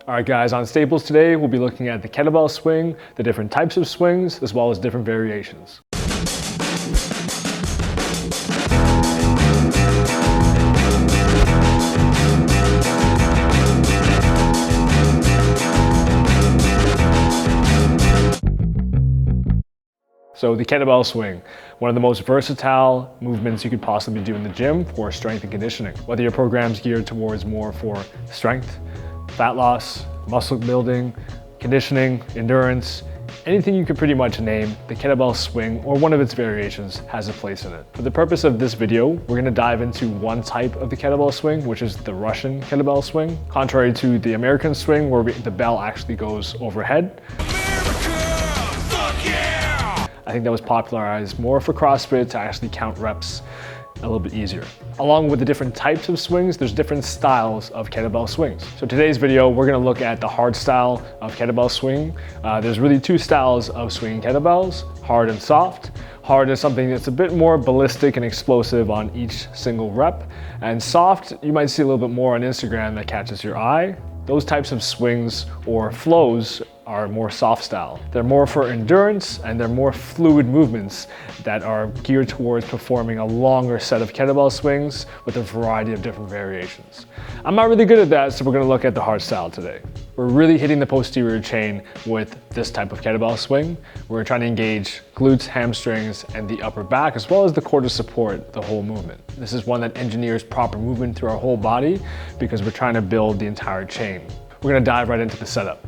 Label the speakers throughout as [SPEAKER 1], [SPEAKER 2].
[SPEAKER 1] All right guys, on Staples today, we'll be looking at the kettlebell swing, the different types of swings, as well as different variations. So the kettlebell swing, one of the most versatile movements you could possibly do in the gym for strength and conditioning. Whether your program's geared towards more for strength, fat loss, muscle building, conditioning, endurance, anything you could pretty much name, the kettlebell swing or one of its variations has a place in it. For the purpose of this video, we're going to dive into one type of the kettlebell swing, which is the Russian kettlebell swing. Contrary to the American swing where the bell actually goes overhead. I think that was popularized more for CrossFit to actually count reps a little bit easier. Along with the different types of swings, there's different styles of kettlebell swings. So today's video, we're gonna look at the hard style of kettlebell swing. There's really two styles of swinging kettlebells, hard and soft. Hard is something that's a bit more ballistic and explosive on each single rep. And soft, you might see a little bit more on Instagram that catches your eye. Those types of swings or flows are more soft style. They're more for endurance and they're more fluid movements that are geared towards performing a longer set of kettlebell swings with a variety of different variations. I'm not really good at that, so we're gonna look at the hard style today. We're really hitting the posterior chain with this type of kettlebell swing. We're trying to engage glutes, hamstrings, and the upper back, as well as the core to support the whole movement. This is one that engineers proper movement through our whole body because we're trying to build the entire chain. We're gonna dive right into the setup.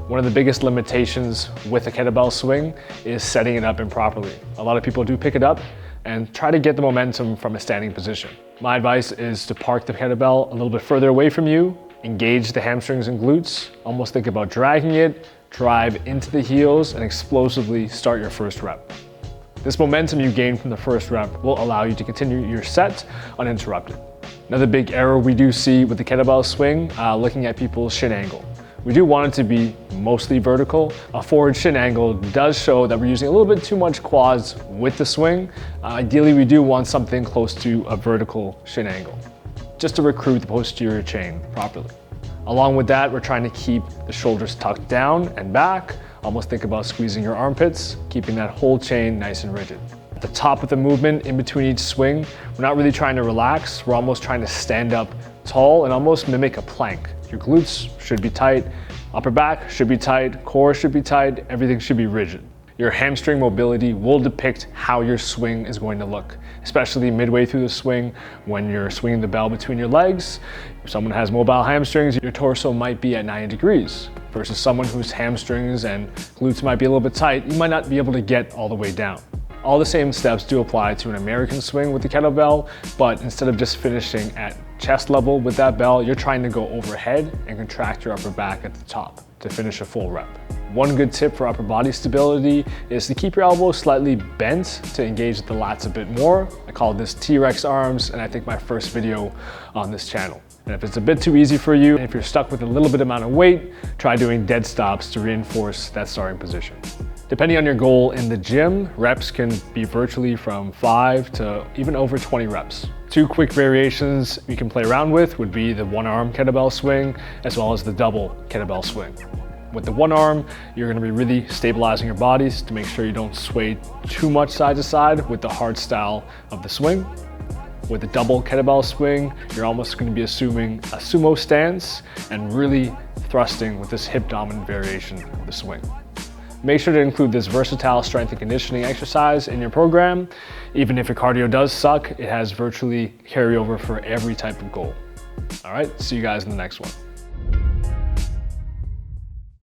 [SPEAKER 1] One of the biggest limitations with a kettlebell swing is setting it up improperly. A lot of people do pick it up and try to get the momentum from a standing position. My advice is to park the kettlebell a little bit further away from you, engage the hamstrings and glutes, almost think about dragging it, drive into the heels, and explosively start your first rep. This momentum you gain from the first rep will allow you to continue your set uninterrupted. Another big error we do see with the kettlebell swing, looking at people's shin angle. We do want it to be mostly vertical. A forward shin angle does show that we're using a little bit too much quads with the swing. Ideally, we do want something close to a vertical shin angle, just to recruit the posterior chain properly. Along with that, we're trying to keep the shoulders tucked down and back. Almost think about squeezing your armpits, keeping that whole chain nice and rigid. At the top of the movement, in between each swing, we're not really trying to relax. We're almost trying to stand up tall and almost mimic a plank. Your glutes should be tight, upper back should be tight, core should be tight, everything should be rigid. Your hamstring mobility will depict how your swing is going to look, especially midway through the swing when you're swinging the bell between your legs. If someone has mobile hamstrings, your torso might be at 90 degrees versus someone whose hamstrings and glutes might be a little bit tight, you might not be able to get all the way down. All the same steps do apply to an American swing with the kettlebell, but instead of just finishing at chest level with that bell, you're trying to go overhead and contract your upper back at the top to finish a full rep. One good tip for upper body stability is to keep your elbows slightly bent to engage the lats a bit more. I call this T-Rex arms, and I think my first video on this channel. And if it's a bit too easy for you, and if you're stuck with a little bit amount of weight, try doing dead stops to reinforce that starting position. Depending on your goal in the gym, reps can be virtually from 5 to even over 20 reps. Two quick variations you can play around with would be the one-arm kettlebell swing, as well as the double kettlebell swing. With the one arm, you're gonna be really stabilizing your bodies to make sure you don't sway too much side to side with the hard style of the swing. With the double kettlebell swing, you're almost gonna be assuming a sumo stance and really thrusting with this hip dominant variation of the swing. Make sure to include this versatile strength and conditioning exercise in your program. Even if your cardio does suck, it has virtually carryover for every type of goal. All right, see you guys in the next one.